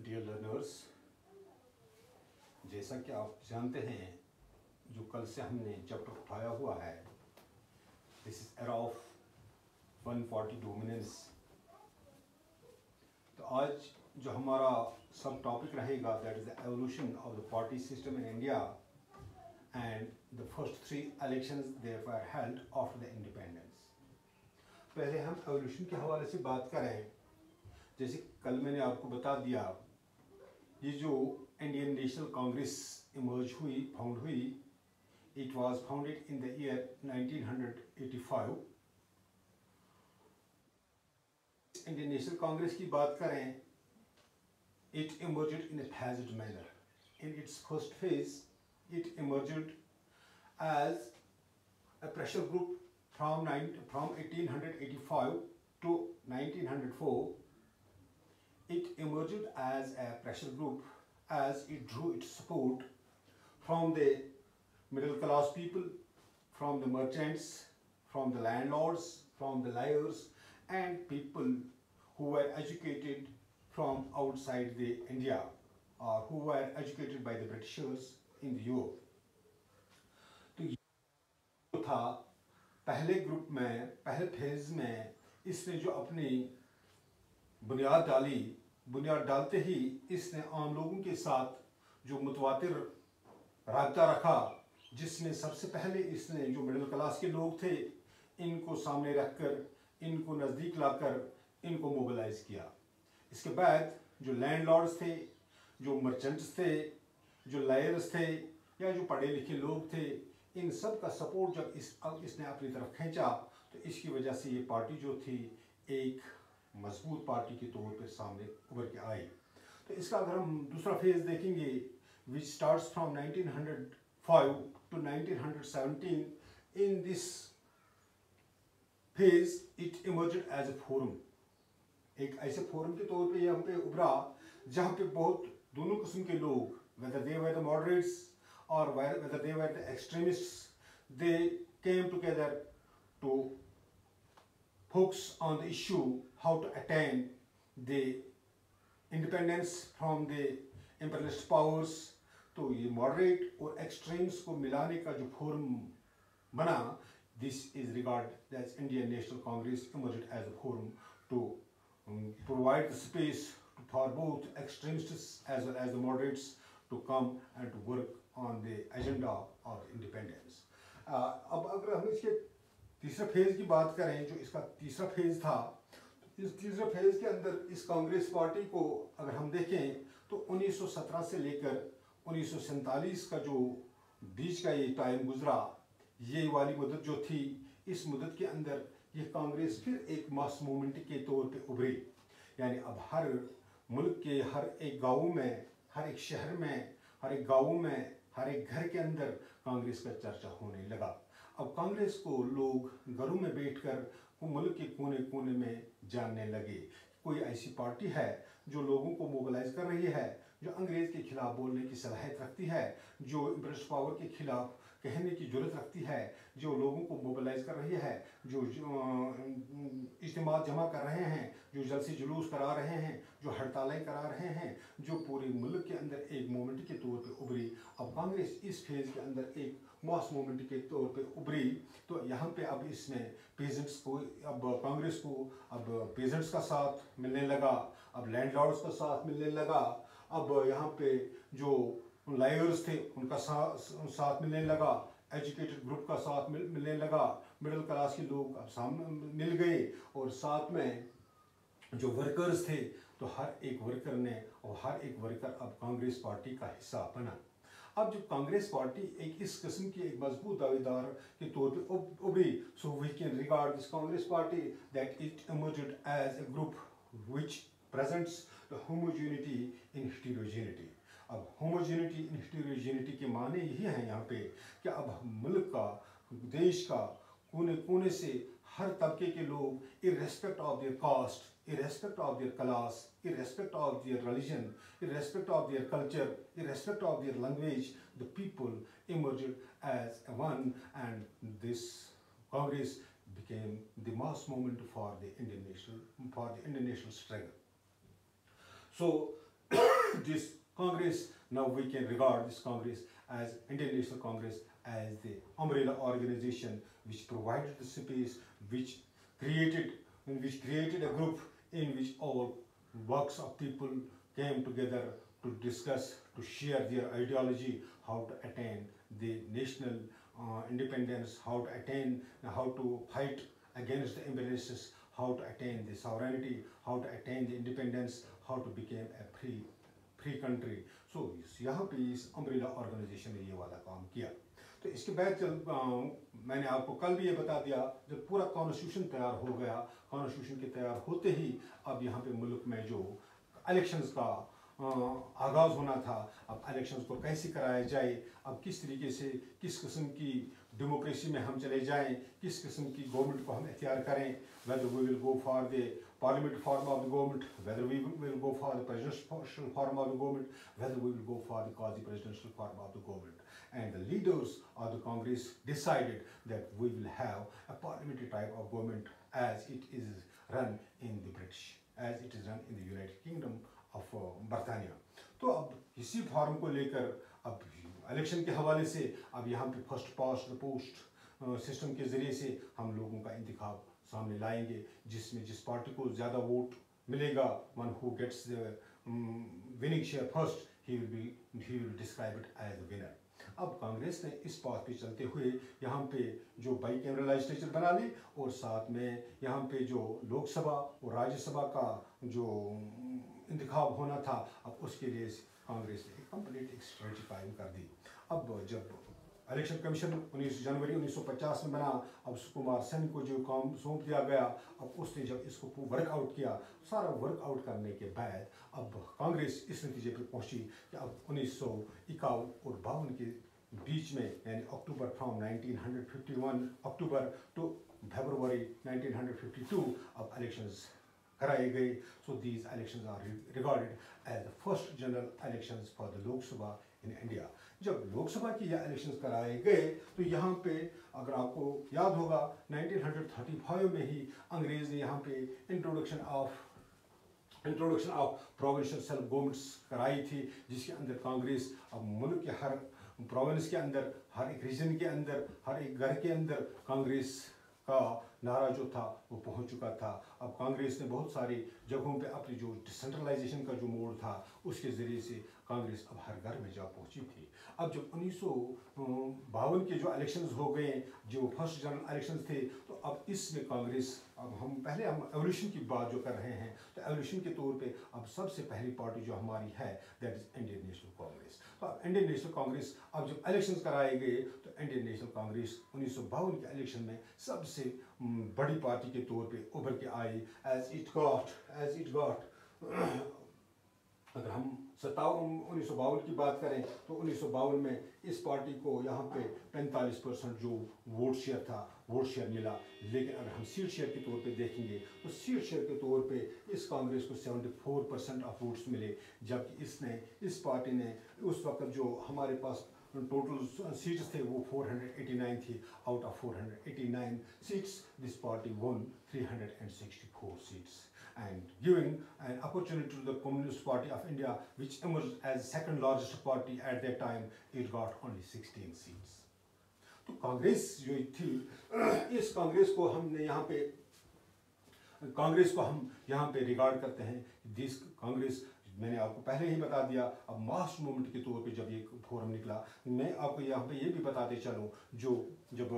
Dear learners, जैसा कि आप जानते हैं जो कल से हमने चैप्टर उठाया हुआ है, this is era of 140 dominance. तो आज जो हमारा सब टॉपिक रहेगा that is the evolution of the party system in India and the first 3 elections they were held after the independence. पहले हम एवोल्यूशन के हवाले से बात करें। जैसे कल मैंने आपको बता दिया, ये जो इंडियन नेशनल कांग्रेस इमर्ज हुई, फाउंड हुई, it was founded in the year 1985। Indian national Congress की बात करें, it emerged in a phased manner. In its first phase, it emerged as a pressure group from 1885 to 1904. It emerged as a pressure group as it drew its support from the middle class people, from the merchants, from the landlords, from the lawyers, and people who were educated from outside the India or who were educated by the Britishers in the Europe. तो ये था पहले group में, पहले phase में इसने जो अपनी बुनियाद डाली, बुनियाद डालते ही इसने आम लोगों के साथ जो मुतवातिर राब्ता रखा, जिसमें सबसे पहले इसने जो मिडिल क्लास के लोग थे इनको सामने रखकर, इनको नज़दीक लाकर इनको मोबिलाइज किया। इसके बाद जो लैंडलॉर्ड्स थे, जो मर्चेंट्स थे, जो लायर्स थे या जो पढ़े लिखे लोग थे, इन सब का सपोर्ट जब इसने अपनी तरफ खींचा तो इसकी वजह से ये पार्टी जो थी एक मजबूत पार्टी के तौर पर सामने उभर के आई। तो इसका अगर हम दूसरा फेज देखेंगे, which starts from 1905 to 1917, in this phase it emerged as a forum. एक ऐसे फोरम के तौर पे यहाँ पे उभरा जहाँ पे बहुत दोनों किस्म के लोग, whether they were the moderates or whether they were the extremists, they came together to focus on the issue how to attain the independence from the imperialist powers। तो ये मॉडरेट और एक्सट्रीम्स को मिलाने का जो फोरम बना, this is regarded as Indian National Congress emerged as a forum to provide the space for both extremists as well as the moderates to come and to work on the agenda of independence। अब अगर हम इसके तीसरे phase की बात करें, जो इसका तीसरा फेज था, इस तीसरे फेज के अंदर इस कांग्रेस पार्टी को अगर हम देखें तो 1917 से लेकर 1947 का जो बीच का ये टाइम गुजरा, ये वाली मुद्दत जो थी, इस मुद्दत के अंदर ये कांग्रेस फिर एक मास मूवमेंट के तौर पे उभरी। यानी अब हर मुल्क के हर एक गाँव में, हर एक शहर में, हर एक गाँव में, हर एक घर के अंदर कांग्रेस का चर्चा होने लगा। अब कांग्रेस को लोग घरों में बैठकर मुल्क के कोने कोने में जानने लगे। कोई ऐसी पार्टी है जो लोगों को मोबिलाइज कर रही है, जो अंग्रेज़ के खिलाफ बोलने की सलाहियत रखती है, जो ब्रिटिश पावर के खिलाफ कहने की जरूरत रखती है, जो लोगों को मोबिलाइज कर रही है, जो इज्तिमा जमा कर रहे हैं, जो जलसे जुलूस करा रहे हैं, जो हड़तालें करा रहे हैं, जो पूरे मुल्क के अंदर एक मूवमेंट के तौर पे उभरी। अब कांग्रेस इस फेज के अंदर एक मास मूवमेंट के तौर पे उभरी। तो यहाँ पे अब इसमें पेजेंट्स को, अब कांग्रेस को अब पेजेंट्स का साथ मिलने लगा, अब लैंडलॉर्ड्स का साथ मिलने लगा, अब यहाँ पे जो लायर्स थे उनका साथ मिलने लगा, एजुकेटेड ग्रुप का साथ मिलने लगा, मिडिल क्लास के लोग अब सामने मिल गए, और साथ में जो वर्कर्स थे, तो हर एक वर्कर ने और हर एक वर्कर अब कांग्रेस पार्टी का हिस्सा बना। अब जब कांग्रेस पार्टी एक इस किस्म की एक मजबूत दावेदार के तौर पे उभरी, so we can regard this Congress party that it emerged as a group which presents the homogeneity in heterogeneity. अब होमोजेनिटी इन हेटेरोजेनिटी के माने यही हैं यहाँ पे कि अब मुल्क का, देश का कोने कोने से हर तबके के लोग, irrespect of their caste, irrespect of their class, irrespect of their religion, irrespect of their culture, irrespect of their language, the people emerged as one, and this Congress became the mass movement for the Indian national struggle. So this Congress, now we can regard this Congress as Indian National Congress as the umbrella organization which provided the space, which created a group in which all works of people came together to discuss, to share their ideology, how to attain the national independence, how to fight against the imbalances, how to attain the sovereignty, how to attain the independence, how to become a free country. So यहाँ पे इस umbrella organisation ने ये वाला काम किया. तो इसके बाद मैंने आपको कल भी ये बता दिया, जब पूरा कॉन्स्टिट्यूशन तैयार हो गया, कॉन्स्टिट्यूशन के तैयार होते ही अब यहाँ पे मुल्क में जो इलेक्शंस का आगाज़ होना था, अब इलेक्शंस को कैसे कराया जाए, अब किस तरीके से किस किस्म की डेमोक्रेसी में हम चले जाएं, किस किस्म की गवर्नमेंट को हम इख्तियार करें, whether we will go for the parliament form of the government, whether we will go for the presidential form of the government, whether we will go for the quasi-presidential form of the government. And the leaders of the Congress decided that we will have a parliamentary type of government as it is run in the British, as it is run in the United Kingdom of बरतानिया. तो अब इसी form को लेकर अब election के हवाले से अब यहाँ पे first past the post system के ज़रिए से हम लोगों का इंतखाब सामने लाएंगे, जिसमें जिस पार्टी को ज़्यादा वोट मिलेगा, one who gets the winning share first, he will describe it as a winner. अब कांग्रेस ने इस बात पे चलते हुए यहाँ पे जो बाई कैमरा लेजिस्लेचर बना ली और साथ में यहाँ पे जो लोकसभा और राज्यसभा का जो इंतखाब होना था, अब उसके लिए कांग्रेस ने कंप्लीट एक स्ट्रेटजी कायम कर दी. अब जब इलेक्शन कमीशन 19 जनवरी 1950 में बना, अब सुकुमार सेन को जो काम सौंप दिया गया, अब उसने जब इसको वर्कआउट किया, सारा वर्कआउट करने के बाद अब कांग्रेस इस नतीजे पर पहुंची कि अब 1951 और 52 के बीच में, यानी अक्टूबर फ्रॉम 1951 अक्टूबर टू फरवरी 1952 अब इलेक्शंस कराए गए. So these elections are regarded as the first general elections for the Lok Sabha in India. जब लोकसभा की यह इलेक्शंस कराए गए तो यहाँ पे अगर आपको याद होगा 1935 में ही अंग्रेज़ ने यहाँ पे introduction of provincial self governments कराई थी, जिसके अंदर कांग्रेस अब मुल्क के हर प्रोविंस के अंदर, हर एक रीजन के अंदर, हर एक घर के अंदर कांग्रेस का नारा जो था वो पहुंच चुका था. अब कांग्रेस ने बहुत सारी जगहों पे अपनी जो डिसेंट्रलाइजेशन का जो मोड था उसके ज़रिए से कांग्रेस अब हर घर में जा पहुंची थी. अब जब 1952 के जो इलेक्शंस हो गए, जो फर्स्ट जनरल इलेक्शंस थे, तो अब इसमें कांग्रेस, अब हम एवोल्यूशन की बात जो कर रहे हैं, तो एवोल्यूशन के तौर पे अब सबसे पहली पार्टी जो हमारी है that is Indian national Congress. तो अब इंडियन नेशनल कांग्रेस, अब जब इलेक्शंस कराए गए तो इंडियन नेशनल कांग्रेस 1952 के इलेक्शन में सबसे बड़ी पार्टी के तौर पे उभर के आई. एज इट गॉट अगर हम 1952 की बात करें तो 1952 में इस पार्टी को यहाँ पे 45% जो वोट शेयर मिला. लेकिन अगर हम सीट शेयर के तौर पे देखेंगे तो सीट शेयर के तौर पे इस कांग्रेस को 74% ऑफ वोट्स मिले, जबकि इस पार्टी ने उस वक्त जो हमारे पास टोटल सीट्स थे वो 489 थी. Out of 489 seats this party won 364 seats and giving an opportunity to the Communist Party of India, which emerged as second largest party at that time, it got only 16 seats. तो कांग्रेस जो थी, इस कांग्रेस को हम यहाँ पे रिगार्ड करते हैं. दिस कांग्रेस, मैंने आपको पहले ही बता दिया, अब मास मूवमेंट के तौर पे जब ये फोरम निकला, मैं आपको यहाँ पे ये भी बताते चलूँ, जब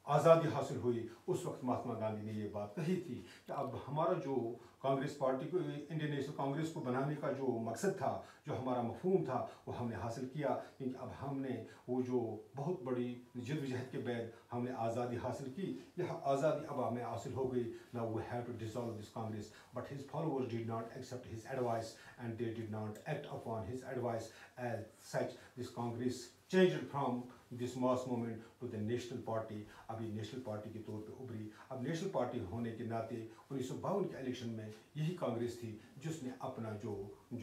आज़ादी हासिल हुई उस वक्त महात्मा गांधी ने ये बात कही थी कि अब हमारा जो कांग्रेस पार्टी को, इंडियन नेशनल कांग्रेस को बनाने का जो मकसद था, जो हमारा मफहूम था, वो हमने हासिल किया. क्योंकि अब हमने वो जो बहुत बड़ी जद्दोजहद के बाद हमने आज़ादी हासिल की, यह आज़ादी अब हमें हासिल हो गई. Now we have to dissolve this Congress. But his followers did not accept his advice and they did not act upon his advice. As such this Congress changed from this mass movement to the national party. अभी national party के तौर पे उभरी। अब national party होने के नाते 1952 के इलेक्शन में यही कांग्रेस थी जिसने अपना जो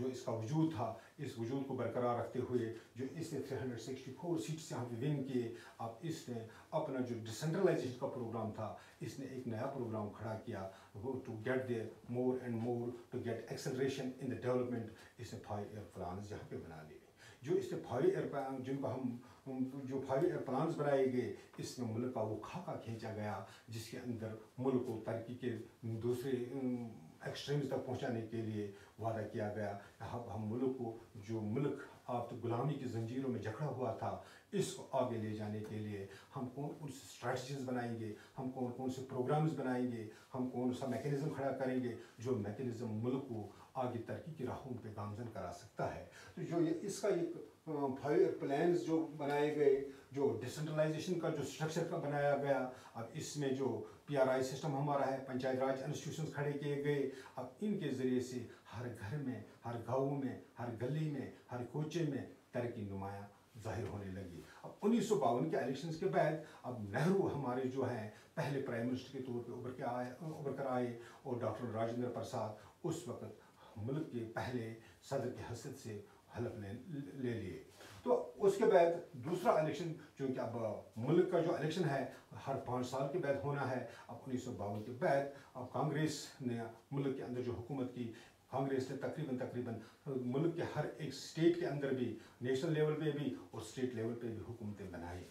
इसका वजूद था, इस वजूद को बरकरार रखते हुए जो इसने 364 सीट्स यहाँ पे विन किए। अब इसने अपना जो डिसेंट्रलाइजेशन का प्रोग्राम था, इसने एक नया प्रोग्राम खड़ा किया, वो to get their more and more, to get acceleration in the development. इसने 5 ईयर प्लान्स यहाँ पे बना लिए। जो इसने 5 ईयर प्लान, जिनको हम जो 5 ईयर प्लान्स बनाए गए, इसमें मुल्क का वो खाका खींचा गया जिसके अंदर मुल्क को तरक्की के दूसरे एक्सट्रीम्स तक पहुंचाने के लिए वादा किया गया। अब हम मुल्क को, जो मुल्क आप तो गुलामी की जंजीरों में जकड़ा हुआ था, इसको आगे ले जाने के लिए हम कौन कौन सी स्ट्रैटेजीज बनाएंगे, हम कौन कौन से प्रोग्राम्स बनाएंगे, हम कौन सा मैकेनिज्म खड़ा करेंगे जो मैकेनिज्म मुल्क को आगे तरक्की की राहों पे गामजन करा सकता है। तो जो इसका एक 5 ईयर प्लान्स जो बनाए गए, जो डिसेंट्रलाइजेशन का जो स्ट्रक्चर का बनाया गया, अब इसमें जो PRI सिस्टम हमारा है, पंचायत राज इंस्टीट्यूशंस खड़े किए गए। अब इनके ज़रिए से हर घर में, हर गाँव में, हर गली में, हर कोचे में तरक्की नुमाया जाहिर होने लगी। अब 1952 के इलेक्शंस के बाद अब नेहरू हमारे जो हैं पहले प्राइम मिनिस्टर के तौर पे उभर कर आए और डॉक्टर राजेंद्र प्रसाद उस वक्त मुल्क के पहले सदर की हैसियत से हलफ ले लिए। तो उसके बाद दूसरा इलेक्शन, जो कि अब मुल्क का जो इलेक्शन है हर 5 साल के बाद होना है। अब 1952 के बाद अब कांग्रेस ने मुल्क के अंदर जो हुकूमत की, कांग्रेस ने तकरीबन मुल्क के हर एक स्टेट के अंदर भी, नेशनल लेवल पे भी और स्टेट लेवल पे भी हुकूमतें बनाई।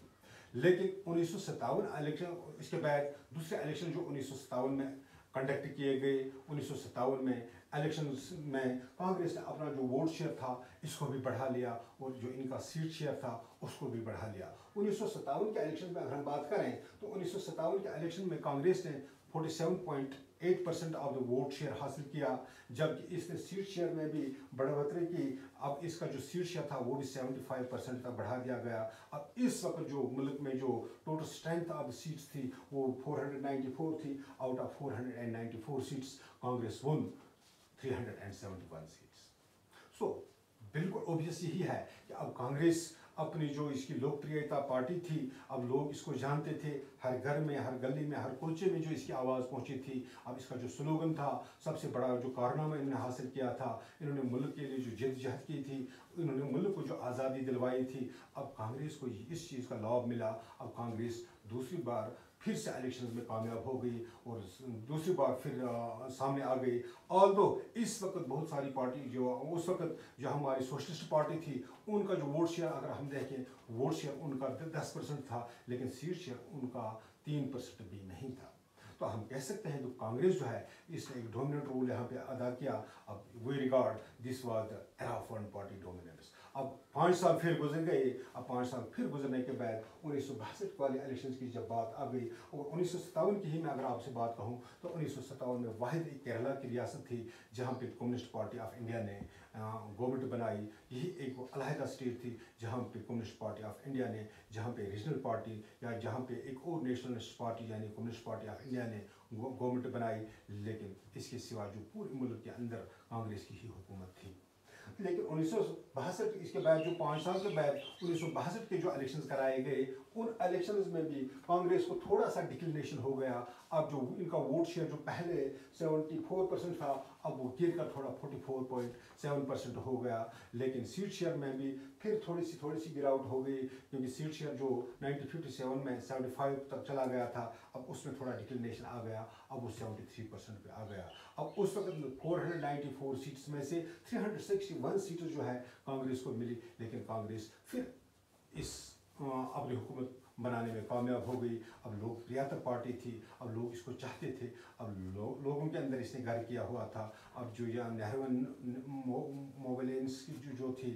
लेकिन 1957 इलेक्शन, इसके बाद दूसरे इलेक्शन जो 1957 में कंडक्ट किए गए, 1957 में इलेक्शंस में कांग्रेस ने अपना जो वोट शेयर था इसको भी बढ़ा लिया और जो इनका सीट शेयर था उसको भी बढ़ा लिया। 1957 के इलेक्शन में अगर हम बात करें तो 1957 के इलेक्शन में कांग्रेस ने 47.8% ऑफ द वोट शेयर हासिल किया, जबकि इसने सीट शेयर में भी बढ़ोतरी की। अब इसका जो सीट शेयर था वो भी 75% तक बढ़ा दिया गया। अब इस वक्त जो मुल्क में जो टोटल स्ट्रेंथ ऑफ सीट्स थी वो 494 थी। Out of 494 seats Congress won 371 seats. So बिल्कुल ऑब्वियस यही है कि अब कांग्रेस अपनी जो इसकी लोकप्रियता पार्टी थी, अब लोग इसको जानते थे, हर घर में, हर गली में, हर कोचे में जो इसकी आवाज़ पहुंची थी। अब इसका जो स्लोगन था, सबसे बड़ा जो कारनामा इन्होंने हासिल किया था, इन्होंने मुल्क के लिए जो जद्दोजहद की थी, इन्होंने मुल्क को जो आज़ादी दिलवाई थी, अब कांग्रेस को इस चीज़ का लाभ मिला। अब कांग्रेस दूसरी बार फिर से इलेक्शंस में कामयाब हो गई और दूसरी बार फिर सामने आ गई। ऑल्दो इस वक्त बहुत सारी पार्टी जो उस वक्त जो हमारी सोशलिस्ट पार्टी थी, उनका जो वोट शेयर अगर हम देखें, वोट शेयर उनका 10% था, लेकिन सीट शेयर उनका 3% भी नहीं था। तो हम कह सकते हैं कि कांग्रेस जो है इसने एक डोमिनेंट रोल यहाँ पे अदा किया। अब we regard this was the era of one party dominance. अब 5 साल फिर गुजर गए। अब 5 साल फिर गुजरने के बाद 1962 वाले इलेक्शन की जब बात आ गई और 1957 की ही मैं अगर आपसे बात कहूँ तो 1957 में वाहिद एक केरला की रियासत थी जहाँ पे कम्युनिस्ट पार्टी ऑफ इंडिया ने गवर्नमेंट बनाई। यही एक अलहदा स्टेट थी जहाँ पे कम्युनिस्ट पार्टी ऑफ इंडिया ने, जहाँ पे रीजनल पार्टी या जहाँ पे एक और नेशनलिस्ट पार्टी यानी कम्युनिस्ट पार्टी ऑफ इंडिया ने गवर्नमेंट बनाई। लेकिन इसके सिवा जो पूरे मुल्क के अंदर कांग्रेस की ही हुकूमत थी। लेकिन 1962 इसके बाद जो 5 साल के बाद 1962 के जो इलेक्शंस कराए गए, उन इलेक्शंस में भी कांग्रेस को थोड़ा सा डिक्लिनेशन हो गया। अब जो इनका वोट शेयर जो पहले 74% था, अब वो गिर कर थोड़ा 44.7% हो गया। लेकिन सीट शेयर में भी फिर थोड़ी सी गिरावट हो गई, क्योंकि सीट शेयर जो 1957 में 75 तक चला गया था, अब उसमें थोड़ा डिक्लिनेशन आ गया, अब वो 73% पे आ गया। अब उस वक्त 494 सीट्स में से 361 सीटें जो है कांग्रेस को मिली, लेकिन कांग्रेस फिर इस अपनी हुकूमत बनाने में कामयाब हो गई। अब लोकप्रियता पार्टी थी, अब लोग इसको चाहते थे, अब लोगों के अंदर इसने घर किया हुआ था। अब जो यहाँ नेहरू मोबिलेंस की जो थी,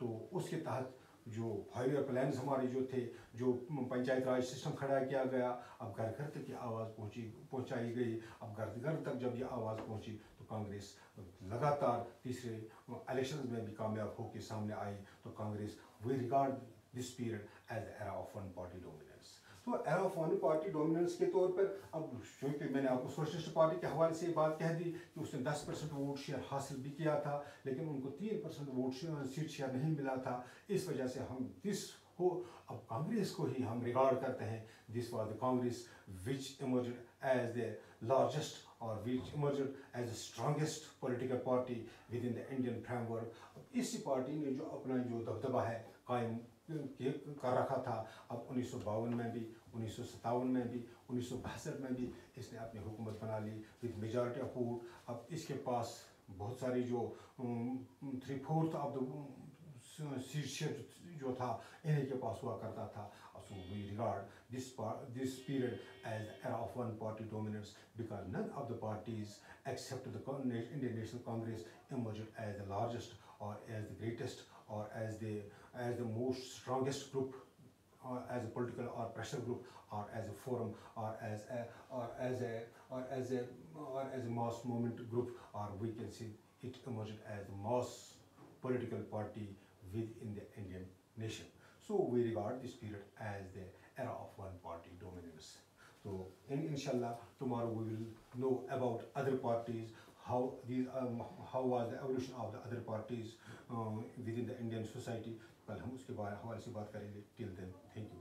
तो उसके तहत जो 5 ईयर प्लान्स हमारे जो थे, जो पंचायत राज सिस्टम खड़ा किया गया, अब घर घर तक ये आवाज़ पहुंचाई गई। अब घर घर तक जब ये आवाज़ पहुंची तो कांग्रेस लगातार तीसरे इलेक्शंस में भी कामयाब होकर सामने आई। तो Congress we regard this period as era of one party dominance. तो era of one party dominance के तौर पर अब चूँकि मैंने आपको सोशलिस्ट पार्टी के हवाले से ये बात कह दी कि उसने 10% वोट शेयर हासिल भी किया था, लेकिन उनको 3% वोट सीट शेयर नहीं मिला था। इस वजह से हम दिस हो अब कांग्रेस को ही हम रिगार्ड करते हैं, this was the Congress which emerged as the largest और which emerged as the strongest political party within the Indian framework. अब इसी पार्टी ने जो अपना जो दबदबा है कायम कर रखा था। अब 1952 में भी, 1957 में भी, 1962 में भी इसने अपनी हुकूमत बना ली विद मेजॉरिटी ऑफ वोट। अब इसके पास बहुत सारी जो 3/4 ऑफ द सीट जो था इन्हीं के पास हुआ करता था। So we regard this period as the era of one party dominance because none of the parties except the Indian National Congress emerged as the largest or as the greatest or as the most strongest group or as a political or pressure group or as a forum or as a mass movement group, or we can say it emerged as a mass political party within the Indian nation. So we regard this period as the era of one party dominance. So inshallah tomorrow we will know about other parties, how was the evolution of the other parties within the Indian society. कल हम उसके हवाले से बात करेंगे. Till then, thank you.